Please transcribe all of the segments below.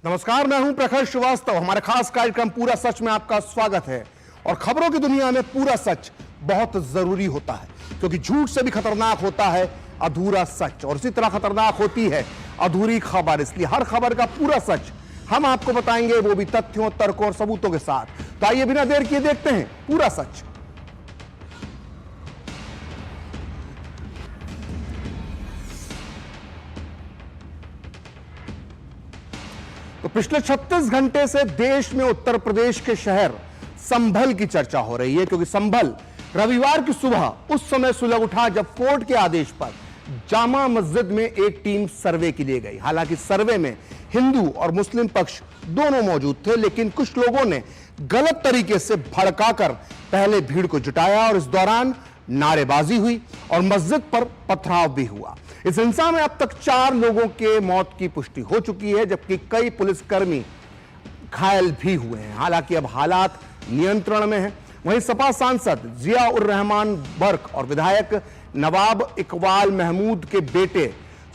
नमस्कार, मैं हूं प्रखर श्रीवास्तव। हमारे खास कार्यक्रम पूरा सच में आपका स्वागत है। और खबरों की दुनिया में पूरा सच बहुत जरूरी होता है, क्योंकि झूठ से भी खतरनाक होता है अधूरा सच, और इसी तरह खतरनाक होती है अधूरी खबर। इसलिए हर खबर का पूरा सच हम आपको बताएंगे, वो भी तथ्यों, तर्कों और सबूतों के साथ। तो आइए बिना देर किए देखते हैं पूरा सच। तो पिछले 36 घंटे से देश में उत्तर प्रदेश के शहर संभल की चर्चा हो रही है, क्योंकि संभल रविवार की सुबह उस समय सुलग उठा जब कोर्ट के आदेश पर जामा मस्जिद में एक टीम सर्वे के लिए गई। हालांकि सर्वे में हिंदू और मुस्लिम पक्ष दोनों मौजूद थे, लेकिन कुछ लोगों ने गलत तरीके से भड़काकर पहले भीड़ को जुटाया और इस दौरान नारेबाजी हुई और मस्जिद पर पथराव भी हुआ। इस हिंसा में अब तक 4 लोगों के मौत की पुष्टि हो चुकी है, जबकि कई पुलिसकर्मी घायल भी हुए हैं। हालांकि अब हालात नियंत्रण में हैं। वहीं सपा सांसद जिया उर रहमान बर्क और विधायक नवाब इकबाल महमूद के बेटे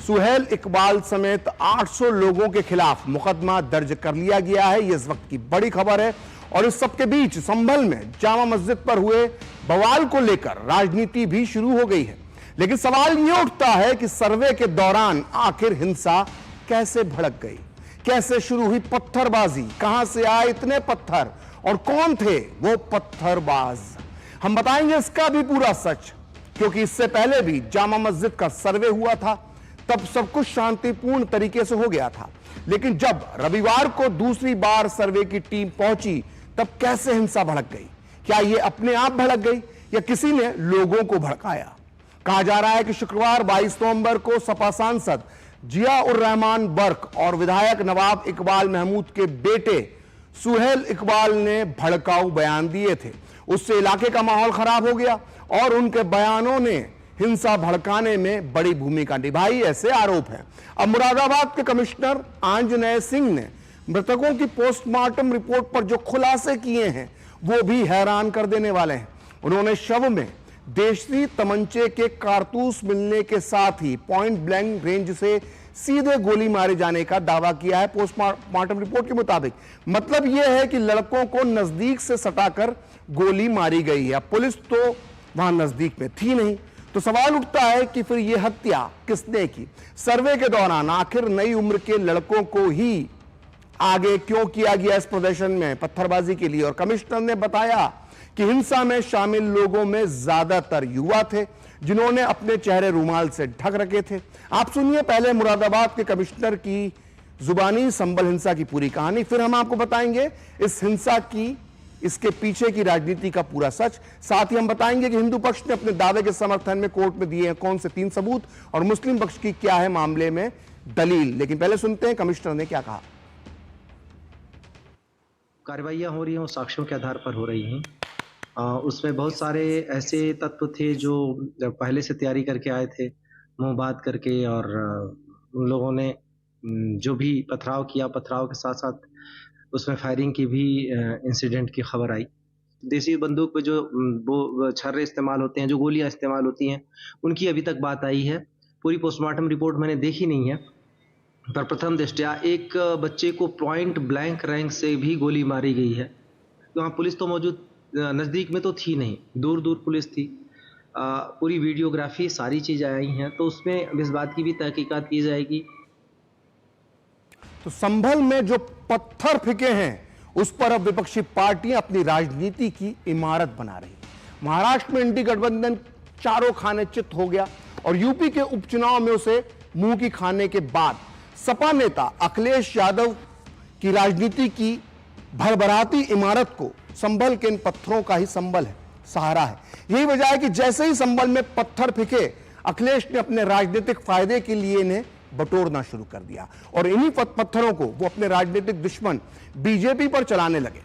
सुहेल इकबाल समेत 800 लोगों के खिलाफ मुकदमा दर्ज कर लिया गया है। यह इस वक्त की बड़ी खबर है। और इस सबके बीच संभल में जामा मस्जिद पर हुए बवाल को लेकर राजनीति भी शुरू हो गई है। लेकिन सवाल यह उठता है कि सर्वे के दौरान आखिर हिंसा कैसे भड़क गई, कैसे शुरू हुई पत्थरबाजी, कहां से आए इतने पत्थर और कौन थे वो पत्थरबाज। हम बताएंगे इसका भी पूरा सच, क्योंकि इससे पहले भी जामा मस्जिद का सर्वे हुआ था, तब सब कुछ शांतिपूर्ण तरीके से हो गया था। लेकिन जब रविवार को दूसरी बार सर्वे की टीम पहुंची, तब कैसे हिंसा भड़क गई। क्या यह अपने आप भड़क गई या किसी ने लोगों को भड़काया। कहा जा रहा है कि शुक्रवार 22 नवंबर को सपा सांसद जिया उर रहमान बर्क और विधायक नवाब इकबाल महमूद के बेटे सुहेल इकबाल ने भड़काऊ बयान दिए थे। उससे इलाके का माहौल खराब हो गया और उनके बयानों ने हिंसा भड़काने में बड़ी भूमिका निभाई, ऐसे आरोप हैं। अब मुरादाबाद के कमिश्नर आंजनेय सिंह ने मृतकों की पोस्टमार्टम रिपोर्ट पर जो खुलासे किए हैं वो भी हैरान कर देने वाले हैं। उन्होंने शव में देशी तमंचे के कारतूस मिलने के साथ ही पॉइंट ब्लैंक रेंज से सीधे गोली मारे जाने का दावा किया है। पोस्टमार्टम रिपोर्ट के मुताबिक मतलब यह है कि लड़कों को नजदीक से सटाकर गोली मारी गई है। पुलिस तो वहां नजदीक में थी नहीं, तो सवाल उठता है कि फिर यह हत्या किसने की। सर्वे के दौरान आखिर नई उम्र के लड़कों को ही आगे क्यों किया गया इस प्रदर्शन में पत्थरबाजी के लिए। और कमिश्नर ने बताया कि हिंसा में शामिल लोगों में ज्यादातर युवा थे, जिन्होंने अपने चेहरे रुमाल से ढक रखे थे। आप सुनिए पहले मुरादाबाद के कमिश्नर की जुबानी संभल हिंसा की पूरी कहानी, फिर हम आपको बताएंगे इस हिंसा की, इसके पीछे की राजनीति का पूरा सच। साथ ही हम बताएंगे कि हिंदू पक्ष ने अपने दावे के समर्थन में कोर्ट में दिए हैं कौन से 3 सबूत और मुस्लिम पक्ष की क्या है मामले में दलील। लेकिन पहले सुनते हैं कमिश्नर ने क्या कहा। कार्रवाइयाँ हो रही हैं, साक्ष्यों के आधार पर हो रही हैं। उसमें बहुत सारे ऐसे तत्व थे जो पहले से तैयारी करके आए थे, मुंह बात करके, और उन लोगों ने जो भी पथराव किया, पथराव के साथ साथ उसमें फायरिंग की भी इंसिडेंट की खबर आई। देसी बंदूक पे जो वो छर्रे इस्तेमाल होते हैं, जो गोलियां इस्तेमाल होती हैं, उनकी अभी तक बात आई है। पूरी पोस्टमार्टम रिपोर्ट मैंने देखी नहीं है, पर प्रथम दृष्टया एक बच्चे को पॉइंट ब्लैंक रैंक से भी गोली मारी गई है। वहाँ पुलिस तो मौजूद नज़दीक में तो थी नहीं, दूर दूर पुलिस थी। पूरी वीडियोग्राफी सारी चीज़ें आई हैं, तो उसमें इस बात की भी तहकीकात की जाएगी। तो संभल में जो पत्थर फेंके हैं उस पर अब विपक्षी पार्टियां अपनी राजनीति की इमारत बना रही। महाराष्ट्र में इंडी गठबंधन चारों खाने चित हो गया और यूपी के उपचुनाव में उसे मुंह की खाने के बाद सपा नेता अखिलेश यादव की राजनीति की भरभराती इमारत को संभल के इन पत्थरों का ही संबल है, सहारा है। यही वजह है कि जैसे ही संभल में पत्थर फेंके, अखिलेश ने अपने राजनीतिक फायदे के लिए इन्हें बटोरना शुरू कर दिया और इन्हीं पत्थरों को वो अपने राजनीतिक दुश्मन बीजेपी पर चलाने लगे।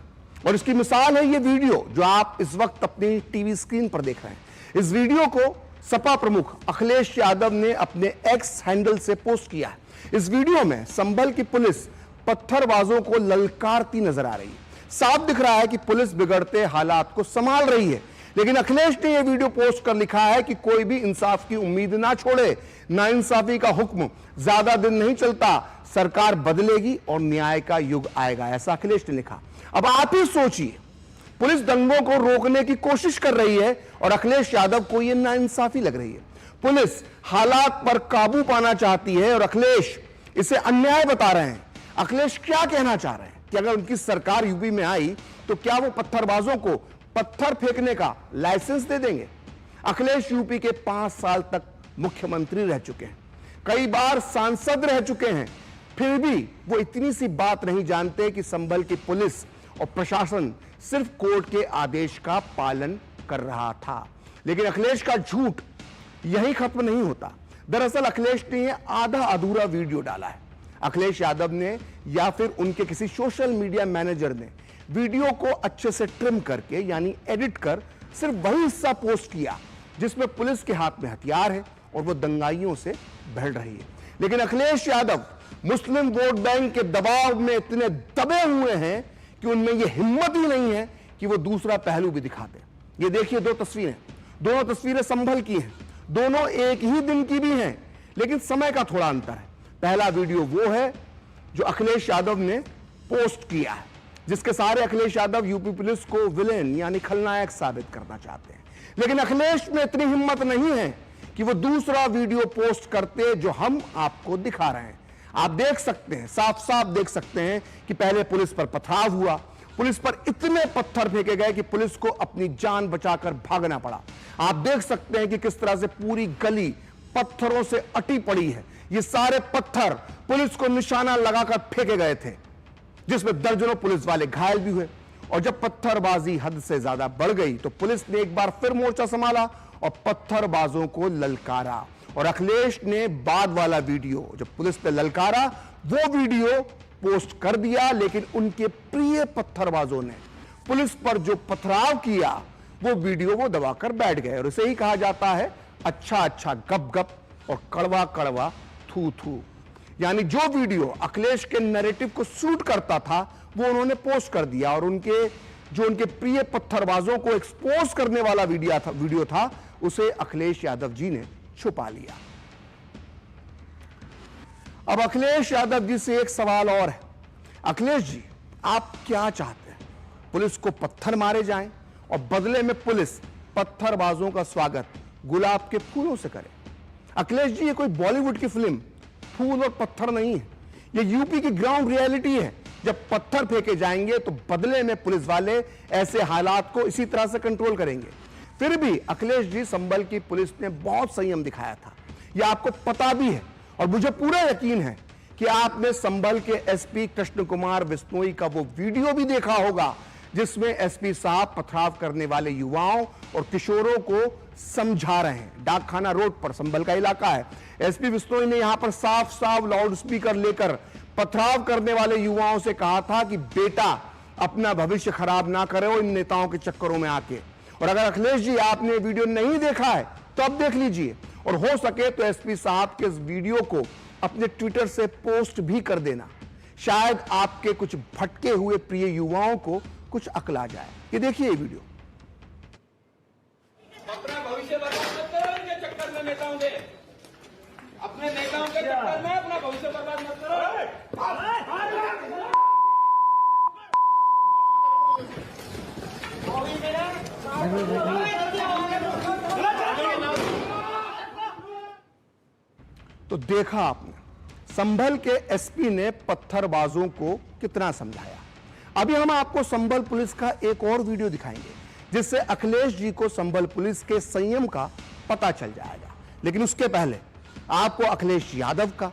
और इसकी मिसाल है ये वीडियो जो आप इस वक्त अपनी टीवी स्क्रीन पर देख रहे हैं। इस वीडियो को सपा प्रमुख अखिलेश यादव ने अपने एक्स हैंडल से पोस्ट किया है। इस वीडियो में संभल की पुलिस पत्थरबाजों को ललकारती नजर आ रही है। साफ दिख रहा है कि पुलिस बिगड़ते हालात को संभाल रही है, लेकिन अखिलेश ने यह वीडियो पोस्ट कर लिखा है कि कोई भी इंसाफ की उम्मीद ना छोड़े, नाइंसाफी का हुक्म ज्यादा दिन नहीं चलता, सरकार बदलेगी और न्याय का युग आएगा, ऐसा अखिलेश ने लिखा। अब आप ही सोचिए, पुलिस दंगों को रोकने की कोशिश कर रही है और अखिलेश यादव को यह नाइंसाफी लग रही है। पुलिस हालात पर काबू पाना चाहती है और अखिलेश इसे अन्याय बता रहे हैं। अखिलेश क्या कहना चाह रहे हैं कि अगर उनकी सरकार यूपी में आई तो क्या वो पत्थरबाजों को पत्थर फेंकने का लाइसेंस दे देंगे? अखिलेश यूपी के 5 साल तक मुख्यमंत्री रह चुके हैं, कई बार सांसद रह चुके हैं, फिर भी वो इतनी सी बात नहीं जानते कि संभल की पुलिस और प्रशासन सिर्फ कोर्ट के आदेश का पालन कर रहा था। लेकिन अखिलेश का झूठ यही खत्म नहीं होता। दरअसल अखिलेश ने यह आधा अधूरा वीडियो डाला है। अखिलेश यादव ने या फिर उनके किसी सोशल मीडिया मैनेजर ने वीडियो को अच्छे से ट्रिम करके यानी एडिट कर सिर्फ वही हिस्सा पोस्ट किया जिसमें पुलिस के हाथ में हथियार है और वो दंगाइयों से भिड़ रही है। लेकिन अखिलेश यादव मुस्लिम वोट बैंक के दबाव में इतने दबे हुए हैं कि उनमें यह हिम्मत ही नहीं है कि वो दूसरा पहलू भी दिखाते। ये देखिए 2 तस्वीरें, दोनों तस्वीरें संभल की हैं, दोनों एक ही दिन की भी हैं, लेकिन समय का थोड़ा अंतर है। पहला वीडियो वो है जो अखिलेश यादव ने पोस्ट किया है, जिसके सहारे अखिलेश यादव यूपी पुलिस को विलेन यानी खलनायक साबित करना चाहते हैं। लेकिन अखिलेश में इतनी हिम्मत नहीं है कि वो दूसरा वीडियो पोस्ट करते जो हम आपको दिखा रहे हैं। आप देख सकते हैं, साफ साफ देख सकते हैं कि पहले पुलिस पर पथराव हुआ, पुलिस पर इतने पत्थर फेंके गए कि पुलिस को अपनी जान बचाकर भागना पड़ा। आप देख सकते हैं कि किस तरह से पूरी गली पत्थरों से अटी पड़ी है। ये सारे पत्थर पुलिस को निशाना लगाकर फेंके गए थे, जिसमें दर्जनों पुलिस वाले घायल भी हुए। और जब पत्थरबाजी हद से ज्यादा बढ़ गई तो पुलिस ने एक बार फिर मोर्चा संभाला और पत्थरबाजों को ललकारा। और अखिलेश ने बाद वाला वीडियो, जब पुलिस ने ललकारा, वो वीडियो पोस्ट कर दिया। लेकिन उनके प्रिय पत्थरबाजों ने पुलिस पर जो पथराव किया वो वीडियो वो दबाकर बैठ गए। और इसे ही कहा जाता है अच्छा अच्छा गप गप और कड़वा कड़वा थू थू। यानी जो वीडियो अखिलेश के नैरेटिव को सूट करता था वो उन्होंने पोस्ट कर दिया और उनके प्रिय पत्थरबाजों को एक्सपोज करने वाला वीडियो था उसे अखिलेश यादव जी ने छुपा लिया। अब अखिलेश यादव जी से एक सवाल और है। अखिलेश जी, आप क्या चाहते हैं? पुलिस को पत्थर मारे जाएं और बदले में पुलिस पत्थरबाजों का स्वागत गुलाब के फूलों से करे? अखिलेश जी, ये कोई बॉलीवुड की फिल्म फूल और पत्थर नहीं है, ये यूपी की ग्राउंड रियलिटी है। जब पत्थर फेंके जाएंगे तो बदले में पुलिस वाले ऐसे हालात को इसी तरह से कंट्रोल करेंगे। फिर भी अखिलेश जी, संभल की पुलिस ने बहुत संयम दिखाया था, यह आपको पता भी है। और मुझे पूरा यकीन है कि आपने संभल के एसपी कृष्ण कुमार बिश्नोई का वो वीडियो भी देखा होगा जिसमें एसपी साहब पथराव करने वाले युवाओं और किशोरों को समझा रहे हैं। डाकखाना रोड पर संभल का इलाका है। एसपी बिश्नोई ने यहां पर साफ साफ लाउड स्पीकर लेकर पथराव करने वाले युवाओं से कहा था कि बेटा, अपना भविष्य खराब ना करो इन नेताओं के चक्करों में आके। और अगर अखिलेश जी आपने वीडियो नहीं देखा है तो अब देख लीजिए, और हो सके तो एसपी साहब के इस वीडियो को अपने ट्विटर से पोस्ट भी कर देना। शायद आपके कुछ भटके हुए प्रिय युवाओं को कुछ अकल आ जाए। ये देखिए ये वीडियो। अपना भविष्य बर्बाद मत करो इनके चक्कर में, नेताओं के, अपने नेताओं के चक्कर में अपना भविष्य बर्बाद मत करो। तो देखा आपने, संभल के एसपी ने पत्थरबाजों को कितना समझाया। अभी हम आपको संभल पुलिस का एक और वीडियो दिखाएंगे जिससे अखिलेश जी को संभल पुलिस के संयम का पता चल जाएगा। लेकिन उसके पहले आपको अखिलेश यादव का,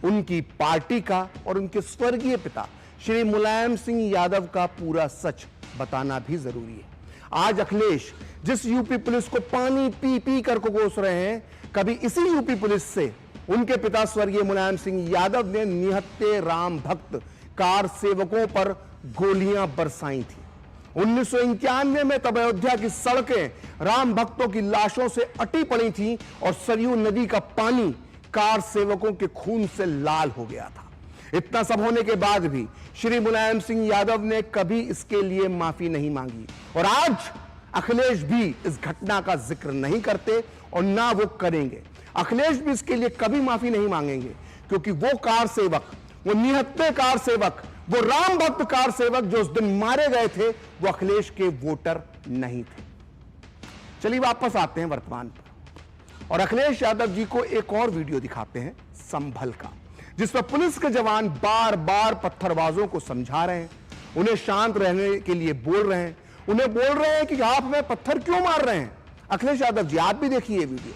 उनकी पार्टी का और उनके स्वर्गीय पिता श्री मुलायम सिंह यादव का पूरा सच बताना भी जरूरी है। आज अखिलेश जिस यूपी पुलिस को पानी पी पी कर कोस रहे हैं, कभी इसी यूपी पुलिस से उनके पिता स्वर्गीय मुलायम सिंह यादव ने निहत्थे राम भक्त कार सेवकों पर गोलियां बरसाई थी। 1991 में तब अयोध्या की सड़कें राम भक्तों की लाशों से अटी पड़ी थी और सरयू नदी का पानी कार सेवकों के खून से लाल हो गया था। इतना सब होने के बाद भी श्री मुलायम सिंह यादव ने कभी इसके लिए माफी नहीं मांगी और आज अखिलेश भी इस घटना का जिक्र नहीं करते और ना वो करेंगे। अखिलेश भी इसके लिए कभी माफी नहीं मांगेंगे क्योंकि वो कार सेवक वो निहत्थे कार सेवक, वो राम भक्त कार सेवक जो उस दिन मारे गए थे, वो अखिलेश के वोटर नहीं थे। चलिए वापस आते हैं वर्तमान पर और अखिलेश यादव जी को एक और वीडियो दिखाते हैं संभल का, जिसमें पुलिस के जवान बार बार पत्थरबाजों को समझा रहे हैं, उन्हें शांत रहने के लिए बोल रहे हैं, उन्हें बोल रहे हैं कि आप हमें पत्थर क्यों मार रहे हैं। अखिलेश यादव जी, आप भी देखिए ये वीडियो।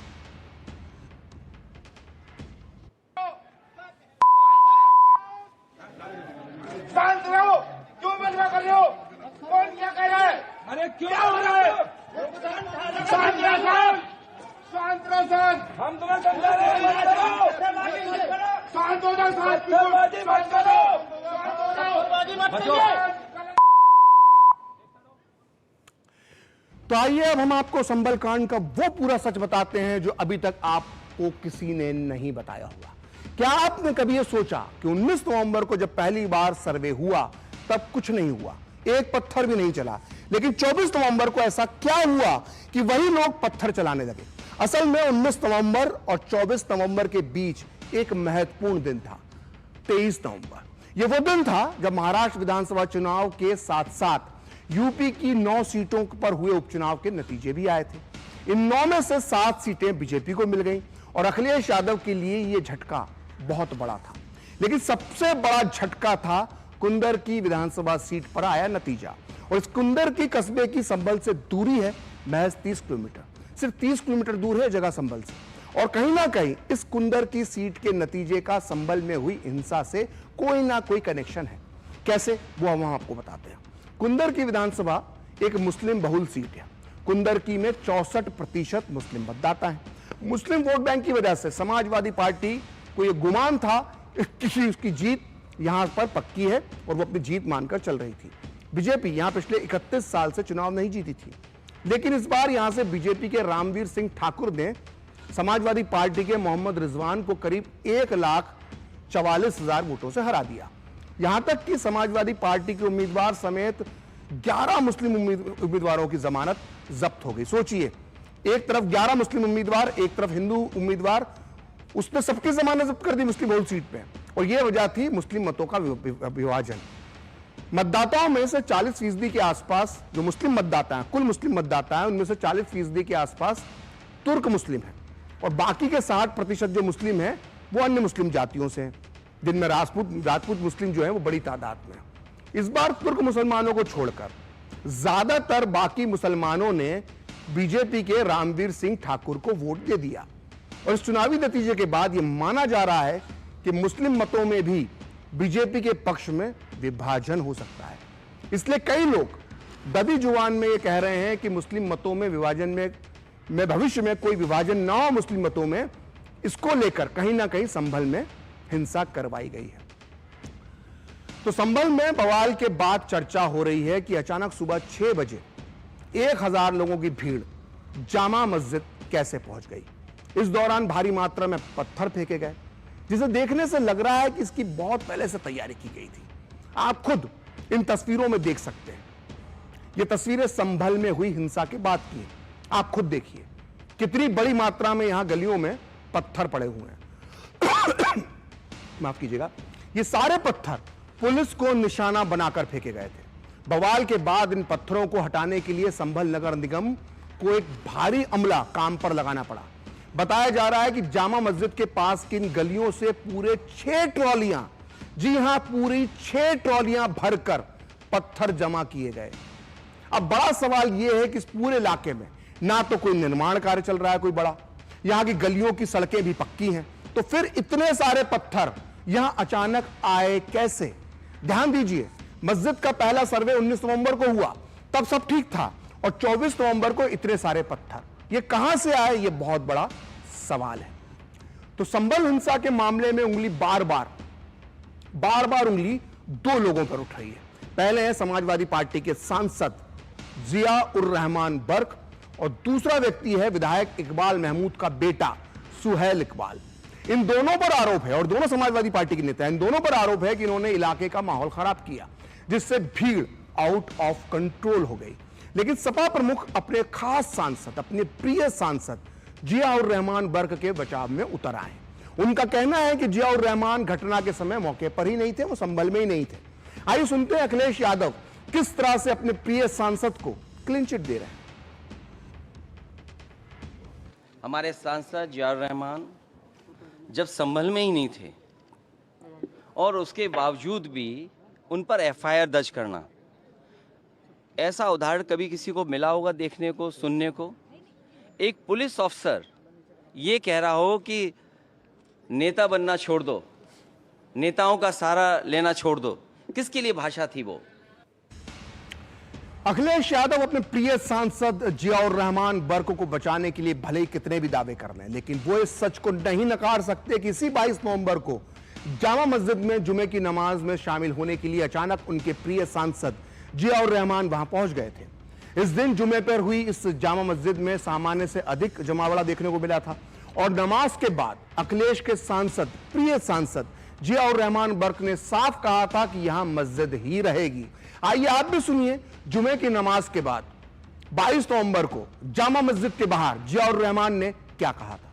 शांत रहो, क्यों बदला कर रहे हो? कौन क्या कह रहा है? अरे क्यों क्या हो रहा है? शांत रहो, शांत, शांत रहो, शांत, हम तुम्हें समझा रहे हैं, मत करो। शांत हो जाओ, शांत, पत्थरबाजी मत करो। तो आइए अब हम आपको संभल कांड का वो पूरा सच बताते हैं जो अभी तक आपको किसी ने नहीं बताया हुआ। क्या आपने कभी यह सोचा कि 19 नवंबर को जब पहली बार सर्वे हुआ तब कुछ नहीं हुआ, एक पत्थर भी नहीं चला, लेकिन 24 नवंबर को ऐसा क्या हुआ कि वही लोग पत्थर चलाने लगे। असल में 19 नवंबर और 24 नवंबर के बीच एक महत्वपूर्ण दिन था, 23 नवंबर। यह वो दिन था जब महाराष्ट्र विधानसभा चुनाव के साथ साथ यूपी की 9 सीटों पर हुए उपचुनाव के नतीजे भी आए थे। इन 9 में से 7 सीटें बीजेपी को मिल गईं और अखिलेश यादव के लिए यह झटका बहुत बड़ा था। लेकिन सबसे बड़ा झटका था कुंदर की विधानसभा सीट पर आया नतीजा। और इस कुंदर की कस्बे की संभल से दूरी है महज 30 किलोमीटर, सिर्फ 30 किलोमीटर दूर है जगह संभल से। और कहीं ना कहीं इस कुंदर की सीट के नतीजे का संभल में हुई हिंसा से कोई ना कोई कनेक्शन है। कैसे, वो हम आपको बताते हैं। कुंदर की विधानसभा एक मुस्लिम बहुल सीट है। कुंदर की में 64% मुस्लिम मतदाता हैं। मुस्लिम वोट बैंक की वजह से समाजवादी पार्टी को यह गुमान था कि उसकी जीत यहां पर पक्की है और वो अपनी जीत मानकर चल रही थी। बीजेपी यहां पिछले 31 साल से चुनाव नहीं जीती थी, लेकिन इस बार यहां से बीजेपी के रामवीर सिंह ठाकुर ने समाजवादी पार्टी के मोहम्मद रिजवान को करीब 1,44,000 वोटों से हरा दिया। यहां तक कि समाजवादी पार्टी के उम्मीदवार समेत 11 मुस्लिम उम्मीदवारों की जमानत जब्त हो गई। सोचिए, एक तरफ 11 मुस्लिम उम्मीदवार, एक तरफ हिंदू उम्मीदवार, उसने सबकी जमानत जब्त कर दी मुस्लिम बहुल सीट पे। और यह वजह थी मुस्लिम मतों का विभाजन। मतदाताओं में से 40% के आसपास जो मुस्लिम मतदाता हैं, कुल मुस्लिम मतदाता हैं, उनमें से 40% के आसपास तुर्क मुस्लिम हैं और बाकी के 60% जो मुस्लिम हैं वो अन्य मुस्लिम जातियों से हैं, जिनमें राजपूत मुस्लिम जो है वो बड़ी तादाद में है। इस बार तुर्क मुसलमानों को छोड़कर ज्यादातर बाकी मुसलमानों ने बीजेपी के रामवीर सिंह ठाकुर को वोट दे दिया। और इस चुनावी नतीजे के बाद यह माना जा रहा है कि मुस्लिम मतों में भी बीजेपी के पक्ष में विभाजन हो सकता है। इसलिए कई लोग दबी जुबान में यह कह रहे हैं कि मुस्लिम मतों में विभाजन में भविष्य में कोई विभाजन ना हो मुस्लिम मतों में, इसको लेकर कहीं ना कहीं संभल में हिंसा करवाई गई है। तो संभल में बवाल के बाद चर्चा हो रही है कि अचानक सुबह 6 बजे 1000 लोगों की भीड़ जामा मस्जिद कैसे पहुंच गई। इस दौरान भारी मात्रा में पत्थर फेंके गए, जिसे देखने से लग रहा है कि इसकी बहुत पहले से तैयारी की गई थी। आप खुद इन तस्वीरों में देख सकते हैं। ये तस्वीरें संभल में हुई हिंसा के बाद की हैं। आप खुद देखिए कितनी बड़ी मात्रा में यहां गलियों में पत्थर पड़े हुए हैं। माफ कीजिएगा, ये सारे पत्थर पुलिस को निशाना बनाकर फेंके गए थे। बवाल के बाद इन पत्थरों को हटाने के लिए संभल नगर निगम को एक भारी अमला काम पर लगाना पड़ा। बताया जा रहा है कि जामा मस्जिद के पास की इन गलियों से पूरे 6 ट्रॉलियां, जी हां पूरी 6 ट्रॉलियां भरकर पत्थर जमा किए गए। अब बड़ा सवाल यह है कि इस पूरे इलाके में ना तो कोई निर्माण कार्य चल रहा है कोई बड़ा, यहां की गलियों की सड़कें भी पक्की हैं, तो फिर इतने सारे पत्थर यहां अचानक आए कैसे। ध्यान दीजिए, मस्जिद का पहला सर्वे 19 नवंबर को हुआ, तब सब ठीक था, और 24 नवंबर को इतने सारे पत्थर ये कहां से आए, ये बहुत बड़ा सवाल है। तो संभल हिंसा के मामले में उंगली बार बार उंगली 2 लोगों पर उठ रही है। पहले है समाजवादी पार्टी के सांसद जिया उर रहमान बर्क और दूसरा व्यक्ति है विधायक इकबाल महमूद का बेटा सुहेल इकबाल। इन दोनों पर आरोप है, और दोनों समाजवादी पार्टी के नेता हैं, इन दोनों पर आरोप है कि इन्होंने इलाके का माहौल खराब किया, जिससे भीड़ आउट ऑफ कंट्रोल हो गई। लेकिन सपा प्रमुख अपने खास सांसद, अपने प्रिय सांसद जिया उर रहमान बर्क के बचाव में उतर आए। उनका कहना है कि जियाउर रहमान घटना के समय मौके पर ही नहीं थे, वो संभल में ही नहीं थे। आइए सुनते हैं अखिलेश यादव किस तरह से अपने प्रिय सांसद को क्लीन चिट दे रहे हैं। हमारे सांसद जियाउर रहमान जब संभल में ही नहीं थे और उसके बावजूद भी उन पर एफआईआर दर्ज करना, ऐसा उदाहरण कभी किसी को मिला होगा देखने को, सुनने को? एक पुलिस ऑफिसर ये कह रहा हो कि नेता बनना छोड़ दो, नेताओं का सहारा लेना छोड़ दो, किसके लिए भाषा थी वो? अखिलेश यादव अपने प्रिय सांसद जियाउर रहमान बर्क को बचाने के लिए भले ही कितने भी दावे कर लें, लेकिन वो इस सच को नहीं नकार सकते कि इसी 22 नवंबर को जामा मस्जिद में जुमे की नमाज में शामिल होने के लिए अचानक उनके प्रिय सांसद जियाउर रहमान वहां पहुंच गए थे। इस दिन जुमे पर हुई इस जामा मस्जिद में सामान्य से अधिक जमावड़ा देखने को मिला था और नमाज के बाद अखिलेश के सांसद, प्रिय सांसद जियाउर रहमान बर्क ने साफ कहा था कि यहां मस्जिद ही रहेगी। आइए आप भी सुनिए जुमे की नमाज के बाद 22 नवंबर को जामा मस्जिद के बाहर जियाउर रहमान ने क्या कहा था।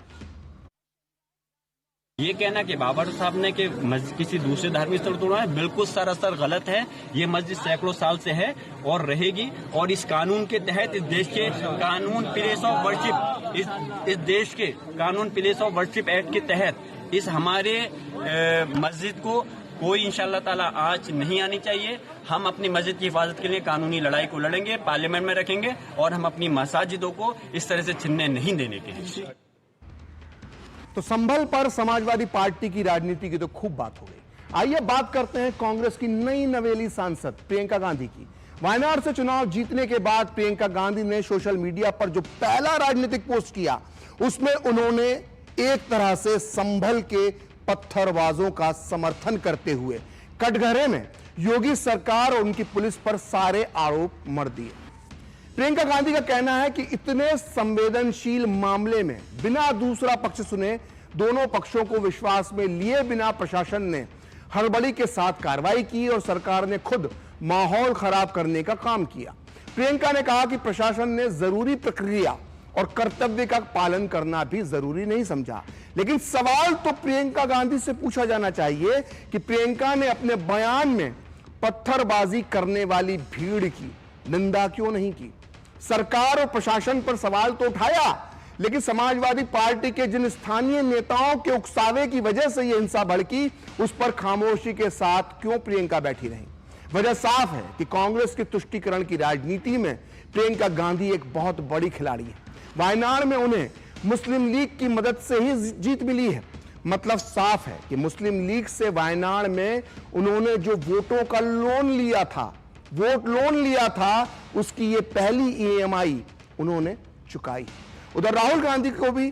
ये कहना कि बाबर साहब ने कि मस्जिद किसी दूसरे धार्मिक स्थल तोड़ा है, बिल्कुल सरासर गलत है। ये मस्जिद सैकड़ों साल से है और रहेगी, और इस कानून के तहत, इस देश के कानून प्लेस ऑफ वर्शिप, इस देश के कानून प्लेस ऑफ वर्शिप एक्ट के तहत इस हमारे मस्जिद को कोई इंशाअल्लाह ताला आंच नहीं आनी चाहिए। हम अपनी मस्जिद की हिफाजत के लिए कानूनी लड़ाई को लड़ेंगे, पार्लियामेंट में रखेंगे और हम अपनी मसाजिदों को इस तरह से छिनने नहीं देने के लिए। तो संभल पर समाजवादी पार्टी की राजनीति की तो खूब बात हो गई। आइए बात करते हैं कांग्रेस की नई नवेली सांसद प्रियंका गांधी की। वायनाड से चुनाव जीतने के बाद प्रियंका गांधी ने सोशल मीडिया पर जो पहला राजनीतिक पोस्ट किया, उसमें उन्होंने एक तरह से संभल के पत्थरबाजों का समर्थन करते हुए कटघरे में योगी सरकार और उनकी पुलिस पर सारे आरोप मढ़ दिए। प्रियंका गांधी का कहना है कि इतने संवेदनशील मामले में बिना दूसरा पक्ष सुने, दोनों पक्षों को विश्वास में लिए बिना प्रशासन ने हड़बड़ी के साथ कार्रवाई की और सरकार ने खुद माहौल खराब करने का काम किया। प्रियंका ने कहा कि प्रशासन ने जरूरी प्रक्रिया और कर्तव्य का पालन करना भी जरूरी नहीं समझा। लेकिन सवाल तो प्रियंका गांधी से पूछा जाना चाहिए कि प्रियंका ने अपने बयान में पत्थरबाजी करने वाली भीड़ की निंदा क्यों नहीं की। सरकार और प्रशासन पर सवाल तो उठाया, लेकिन समाजवादी पार्टी के जिन स्थानीय नेताओं के उकसावे की वजह से यह हिंसा भड़की, उस पर खामोशी के साथ क्यों प्रियंका बैठी रही। वजह साफ है कि कांग्रेस के तुष्टीकरण की राजनीति में प्रियंका गांधी एक बहुत बड़ी खिलाड़ी है। वायनाड में उन्हें मुस्लिम लीग की मदद से ही जीत मिली है। मतलब साफ है कि मुस्लिम लीग से वायनाड में उन्होंने जो वोटों का लोन लिया था, वोट लोन लिया था, उसकी ये पहली EMI उन्होंने चुकाई। उधर राहुल गांधी को भी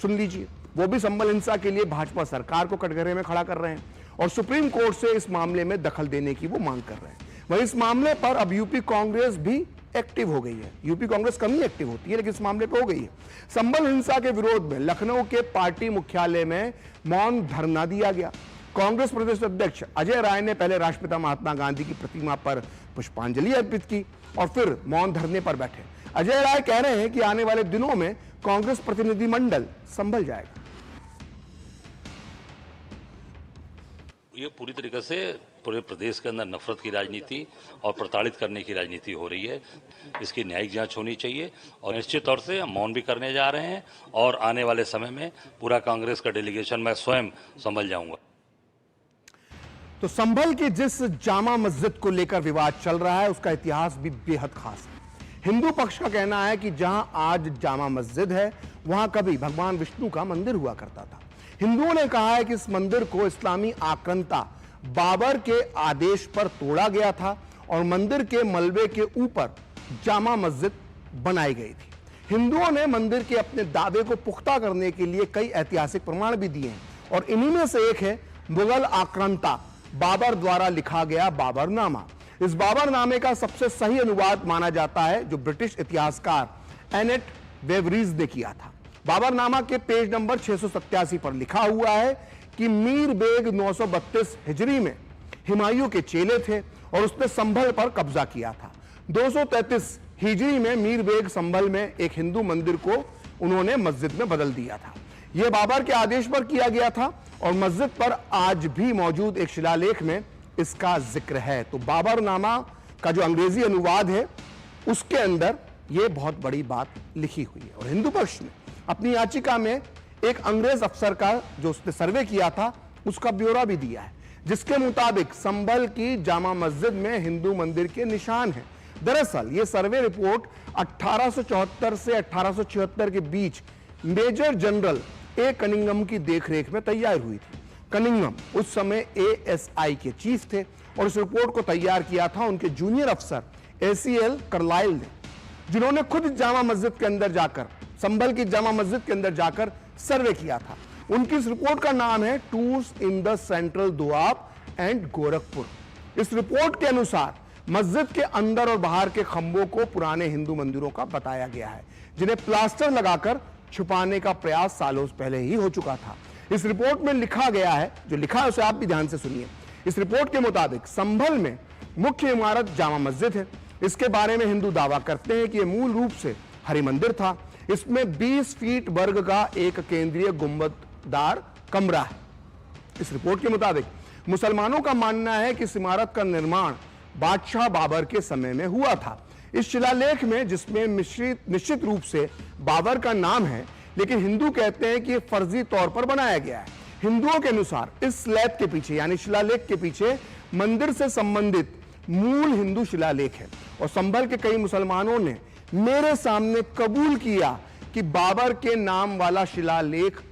सुन लीजिए, वो भी संभल हिंसा के लिए भाजपा सरकार को कटघरे में खड़ा कर रहे हैं और सुप्रीम कोर्ट से इस मामले में दखल देने की वो मांग कर रहे हैं। वहीं इस मामले पर अब यूपी कांग्रेस भी एक्टिव हो गई है। यूपी कांग्रेस कम ही एक्टिव होती है, लेकिन इस मामले पे हो गई है। संभल हिंसा के विरोध में लखनऊ के पार्टी मुख्यालय में मौन धरना दिया गया। कांग्रेस प्रदेश अध्यक्ष अजय राय ने पहले राष्ट्रपिता महात्मा गांधी की प्रतिमा पर पुष्पांजलि अर्पित की और फिर मौन धरने पर बैठे। अजय राय कह रहे हैं कि आने वाले दिनों में कांग्रेस प्रतिनिधिमंडल संभल जाएगा। ये पूरी तरीके से पूरे प्रदेश के अंदर नफरत की राजनीति और प्रताड़ित करने की राजनीति हो रही है। इसकी न्यायिक जांच होनी चाहिए और निश्चित तौर से हम मौन भी करने जा रहे हैं और आने वाले समय में पूरा कांग्रेस का डेलीगेशन मैं स्वयं संभल जाऊंगा। तो संभल की जिस जामा मस्जिद को लेकर विवाद चल रहा है, उसका इतिहास भी बेहद खास है। हिंदू पक्ष का कहना है कि जहां आज जामा मस्जिद है, वहां कभी भगवान विष्णु का मंदिर हुआ करता था। हिंदुओं ने कहा है कि इस मंदिर को इस्लामी आक्रांता बाबर के आदेश पर तोड़ा गया था और मंदिर के मलबे के ऊपर जामा मस्जिद बनाई गई थी। हिंदुओं ने मंदिर के अपने दावे को पुख्ता करने के लिए कई ऐतिहासिक प्रमाण भी दिए हैं और इन्हीं में से एक है मुगल आक्रांता बाबर द्वारा लिखा गया बाबरनामा। इस बाबरनामे का सबसे सही अनुवाद माना जाता है जो ब्रिटिश इतिहासकार एनेट वेवरीज ने किया था। बाबरनामा के पेज नंबर 687 पर लिखा हुआ है कि मीर बेग 932 हिजरी में हुमायूं के चेले थे और उसने संभल पर कब्जा किया था। 233 हिजरी में मीर बेग संभल में एक हिंदू मंदिर को उन्होंने मस्जिद में बदल दिया था। यह बाबर के आदेश पर किया गया था और मस्जिद पर आज भी मौजूद एक शिलालेख में इसका जिक्र है। तो बाबरनामा का जो अंग्रेजी अनुवाद है उसके अंदर यह बहुत बड़ी बात लिखी हुई है। और हिंदू पक्ष ने अपनी याचिका में एक अंग्रेज अफसर का जो उसने सर्वे किया था उसका ब्यौरा भी दिया है, जिसके मुताबिक संभल की जामा मस्जिद में हिंदू मंदिर के निशान हैं। दरअसल यह सर्वे रिपोर्ट 1874 से 1876 के बीच मेजर जनरल ए कनिंगम की देखरेख में तैयार हुई थी। कनिंगम उस समय ASI के चीफ थे और इस रिपोर्ट को तैयार किया था उनके जूनियर अफसर ACL कार्लाइल ने, जिन्होंने खुद जामा मस्जिद के अंदर जाकर, संभल की जामा मस्जिद के अंदर जाकर सर्वे किया था। उनकी इस रिपोर्ट का नाम है tours in the central Doab and Gorakhpur. इस रिपोर्ट के अनुसार मस्जिद के अंदर और बाहर के खंभों को पुराने हिंदू मंदिरों का बताया गया है, जिन्हें प्लास्टर लगाकर छुपाने का प्रयास सालों पहले ही हो चुका था। इस रिपोर्ट में लिखा गया है, जो लिखा है उसे आप भी ध्यान से सुनिए। इस रिपोर्ट के मुताबिक संभल में मुख्य इमारत जामा मस्जिद है। इसके बारे में हिंदू दावा करते हैं कि यह मूल रूप से हरि मंदिर था। इसमें 20 फीट वर्ग का एक केंद्रीय गुंबददार कमरा है। इस रिपोर्ट के मुताबिक मुसलमानों का मानना है कि इस इमारत का निर्माण बादशाह बाबर के समय में हुआ था। इस शिलालेख में, जिसमें निश्चित रूप से बाबर का नाम है, लेकिन हिंदू कहते हैं कि यह फर्जी तौर पर बनाया गया है। हिंदुओं के अनुसार इस स्लैब के पीछे यानी शिलालेख के पीछे मंदिर से संबंधित मूल हिंदू शिलालेख है। और संभल के कई मुसलमानों ने मेरे सामने कबूल किया कि बाबर के नाम वाला शिलालेख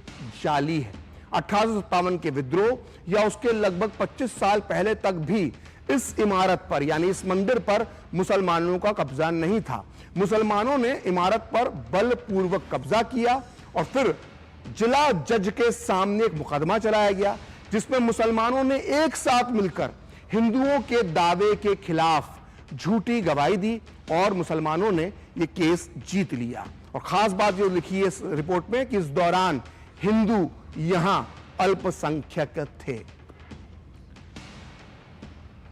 जाली है। 1857 के विद्रोह या उसके लगभग 25 साल पहले तक भी इस इमारत पर यानी इस मंदिर पर मुसलमानों का कब्जा नहीं था। मुसलमानों ने इमारत पर बलपूर्वक कब्जा किया और फिर जिला जज के सामने एक मुकदमा चलाया गया, जिसमें मुसलमानों ने एक साथ मिलकर हिंदुओं के दावे के खिलाफ झूठी गवाही दी और मुसलमानों ने यह केस जीत लिया। और खास बात जो लिखी है इस रिपोर्ट में कि इस दौरान हिंदू यहां अल्पसंख्यक थे।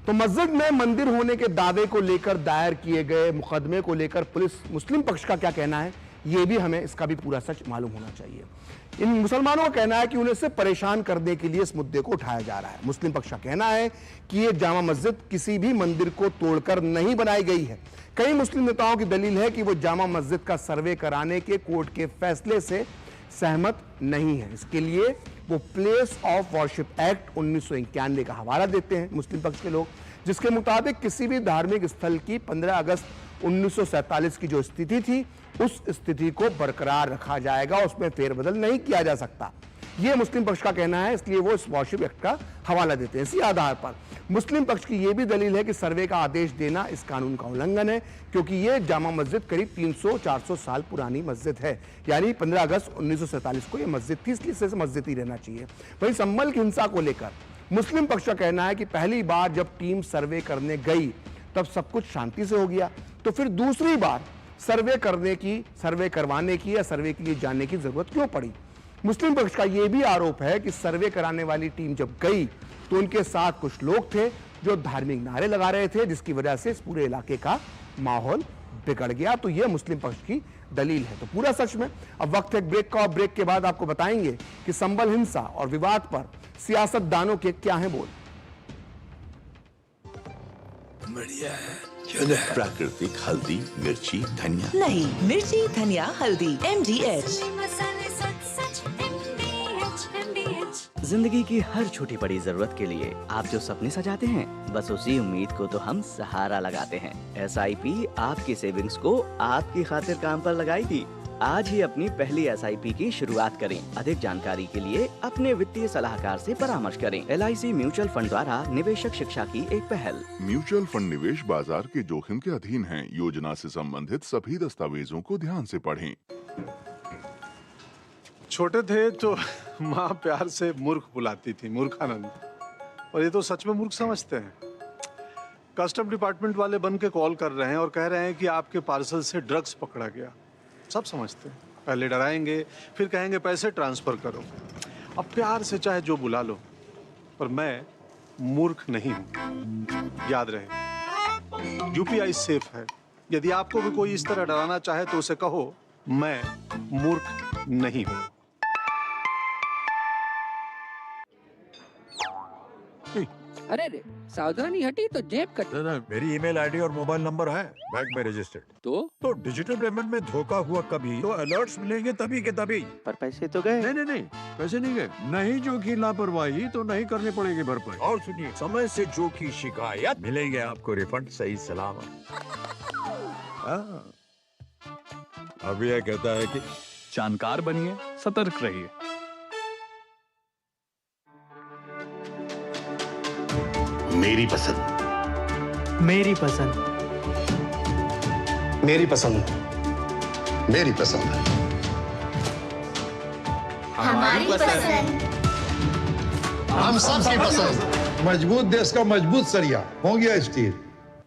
तो मस्जिद में मंदिर होने के दावे को लेकर दायर किए गए मुकदमे को लेकर पुलिस मुस्लिम पक्ष का क्या कहना है, यह भी हमें इसका भी पूरा सच मालूम होना चाहिए। इन मुसलमानों का कहना है कि उन्हें से परेशान करने के लिए इस मुद्दे को उठाया जा रहा है। मुस्लिम पक्ष का कहना है कि यह जामा मस्जिद किसी भी मंदिर को तोड़कर नहीं बनाई गई है। कई मुस्लिम नेताओं की दलील है कि वो जामा मस्जिद का सर्वे कराने के कोर्ट के फैसले से सहमत नहीं है। इसके लिए वो प्लेस ऑफ वर्शिप एक्ट 1991 का हवाला देते हैं मुस्लिम पक्ष के लोग, जिसके मुताबिक किसी भी धार्मिक स्थल की 15 अगस्त 1947 की जो स्थिति थी उस स्थिति को बरकरार रखा जाएगा, उसमें फेरबदल नहीं किया जा सकता। यह मुस्लिम पक्ष का कहना है, इसलिए वो इस वर्शिप एक्ट का हवाला देते हैं। इसी आधार पर मुस्लिम पक्ष की यह भी दलील है कि सर्वे का आदेश देना इस कानून का उल्लंघन है, क्योंकि यह जामा मस्जिद करीब 300-400 साल पुरानी मस्जिद है। यानी 15 अगस्त 1947 को यह मस्जिद थी, इसलिए इसे मस्जिद ही रहना चाहिए। वहीं संभल की हिंसा को लेकर मुस्लिम पक्ष का कहना है कि पहली बार जब टीम सर्वे करने गई तब सब कुछ शांति से हो गया, तो फिर दूसरी बार सर्वे करवाने की या सर्वे के लिए जाने की जरूरत क्यों पड़ी। मुस्लिम पक्ष का यह भी आरोप है कि सर्वे कराने वाली टीम जब गई तो उनके साथ कुछ लोग थे जो धार्मिक नारे लगा रहे थे, जिसकी वजह से इस पूरे इलाके का माहौल बिगड़ गया। तो यह मुस्लिम पक्ष की दलील है। तो पूरा सच में अब वक्त है ब्रेक का, और ब्रेक के बाद आपको बताएंगे कि संभल हिंसा और विवाद पर सियासतदानों के क्या हैं बोल। बढ़िया है, प्राकृतिक हल्दी, मिर्ची, धनिया नहीं, मिर्ची, धनिया, हल्दी, MDH। जिंदगी की हर छोटी बड़ी जरूरत के लिए आप जो सपने सजाते हैं, बस उसी उम्मीद को तो हम सहारा लगाते हैं। SIP आपकी सेविंग्स को आपकी खातिर काम पर लगाएगी। आज ही अपनी पहली SIP की शुरुआत करें। अधिक जानकारी के लिए अपने वित्तीय सलाहकार से परामर्श करें। LIC म्यूचुअल फंड द्वारा निवेशक शिक्षा की एक पहल। म्यूचुअल फंड निवेश बाजार के जोखिम के अधीन है। योजना से संबंधित सभी दस्तावेजों को ध्यान से पढ़ें। छोटे थे तो माँ प्यार से मूर्ख बुलाती थी, मूर्खानंद। और ये तो सच में मूर्ख समझते हैं। कस्टम डिपार्टमेंट वाले बन के कॉल कर रहे हैं और कह रहे हैं कि आपके पार्सल से ड्रग्स पकड़ा गया। सब समझते हैं। पहले डराएंगे, फिर कहेंगे पैसे ट्रांसफर करो। अब प्यार से चाहे जो बुला लो, पर मैं मूर्ख नहीं हूं। याद रहे, UPI सेफ है। यदि आपको भी कोई इस तरह डराना चाहे तो उसे कहो, मैं मूर्ख नहीं हूं। अरे रे, सावधानी हटी तो जेब कटी। ना, मेरी ईमेल आईडी और मोबाइल नंबर है बैंक में रजिस्टर्ड। तो डिजिटल पेमेंट में धोखा हुआ कभी तो अलर्ट्स मिलेंगे तभी के तभी। पर पैसे तो गए। नहीं, पैसे नहीं गए। नहीं जो की लापरवाही तो नहीं करनी पड़ेगी भरपाई। और सुनिए, समय से जो की शिकायत मिलेंगे आपको रिफंड सही सलामत। अब यह कहता है कि जानकार बनिए, सतर्क रहिए। मेरी पसंद, मेरी पसंद, मेरी पसंद, मेरी पसंद, हमारी पसंद, हम सबकी पसंद। मजबूत देश का मजबूत सरिया हो गया स्टील।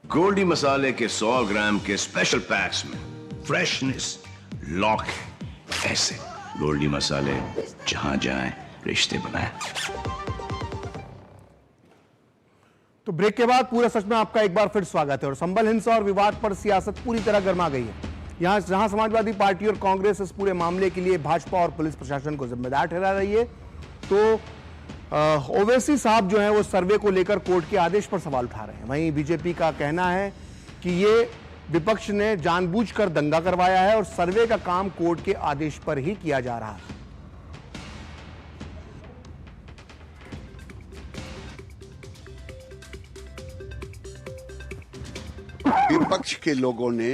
गोल्डी मसाले के 100 ग्राम के स्पेशल पैक्स में फ्रेशनेस लॉक है। ऐसे गोल्डी मसाले जहां जाएं रिश्ते बनाएं। तो ब्रेक के बाद पूरा सच में आपका एक बार फिर स्वागत है। और संभल हिंसा और विवाद पर सियासत पूरी तरह गर्मा गई है। यहां जहां समाजवादी पार्टी और कांग्रेस इस पूरे मामले के लिए भाजपा और पुलिस प्रशासन को जिम्मेदार ठहरा रही है, तो ओवैसी साहब जो है वो सर्वे को लेकर कोर्ट के आदेश पर सवाल उठा रहे हैं। वहीं बीजेपी का कहना है कि ये विपक्ष ने जानबूझकर दंगा करवाया है और सर्वे का काम कोर्ट के आदेश पर ही किया जा रहा है। विपक्ष के लोगों ने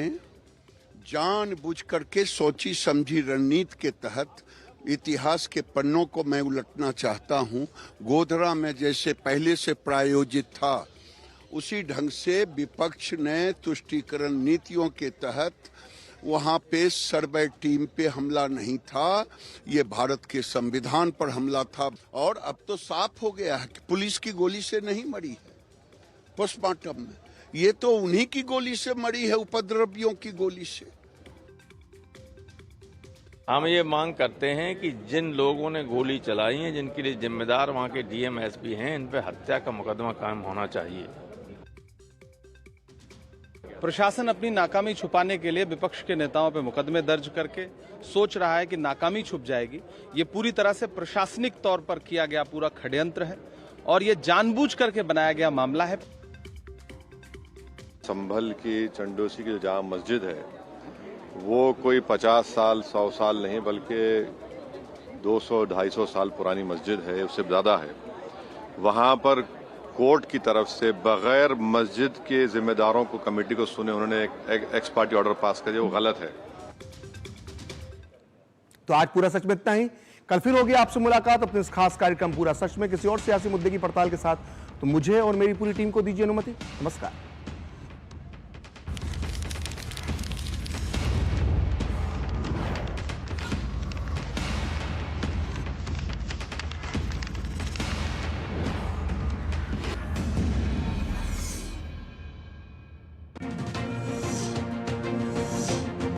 जानबूझकर के सोची समझी रणनीति के तहत इतिहास के पन्नों को मैं उलटना चाहता हूं। गोधरा में जैसे पहले से प्रायोजित था उसी ढंग से विपक्ष ने तुष्टीकरण नीतियों के तहत वहां पे सर्वे टीम पे हमला नहीं था, ये भारत के संविधान पर हमला था। और अब तो साफ हो गया है कि पुलिस की गोली से नहीं मरी है पोस्टमार्टम में, ये तो उन्हीं की गोली से मरी है, उपद्रवियों की गोली से। हम ये मांग करते हैं कि जिन लोगों ने गोली चलाई है, जिनके लिए जिम्मेदार वहाँ के डीएम एसपी हैं, इन पे हत्या का मुकदमा कायम होना चाहिए। प्रशासन अपनी नाकामी छुपाने के लिए विपक्ष के नेताओं पे मुकदमे दर्ज करके सोच रहा है कि नाकामी छुप जाएगी। ये पूरी तरह से प्रशासनिक तौर पर किया गया पूरा षड्यंत्र है और ये जानबूझ करके बनाया गया मामला है। संभल की चंडोसी की जो जामा मस्जिद है वो कोई 50 साल 100 साल नहीं बल्कि 200-250 साल पुरानी मस्जिद है, उससे ज़्यादा है। वहाँ पर कोर्ट की तरफ से बगैर मस्जिद के जिम्मेदारों को कमेटी को सुने उन्होंने एक एक्स पार्टी ऑर्डर पास कर दिया, वो गलत है। तो आज पूरा सच में इतना ही। कल फिर होगी आपसे मुलाकात अपने इस खास कार्यक्रम पूरा सच में किसी और सियासी मुद्दे की पड़ताल के साथ। तो मुझे और मेरी पूरी टीम को दीजिए अनुमति। नमस्कार।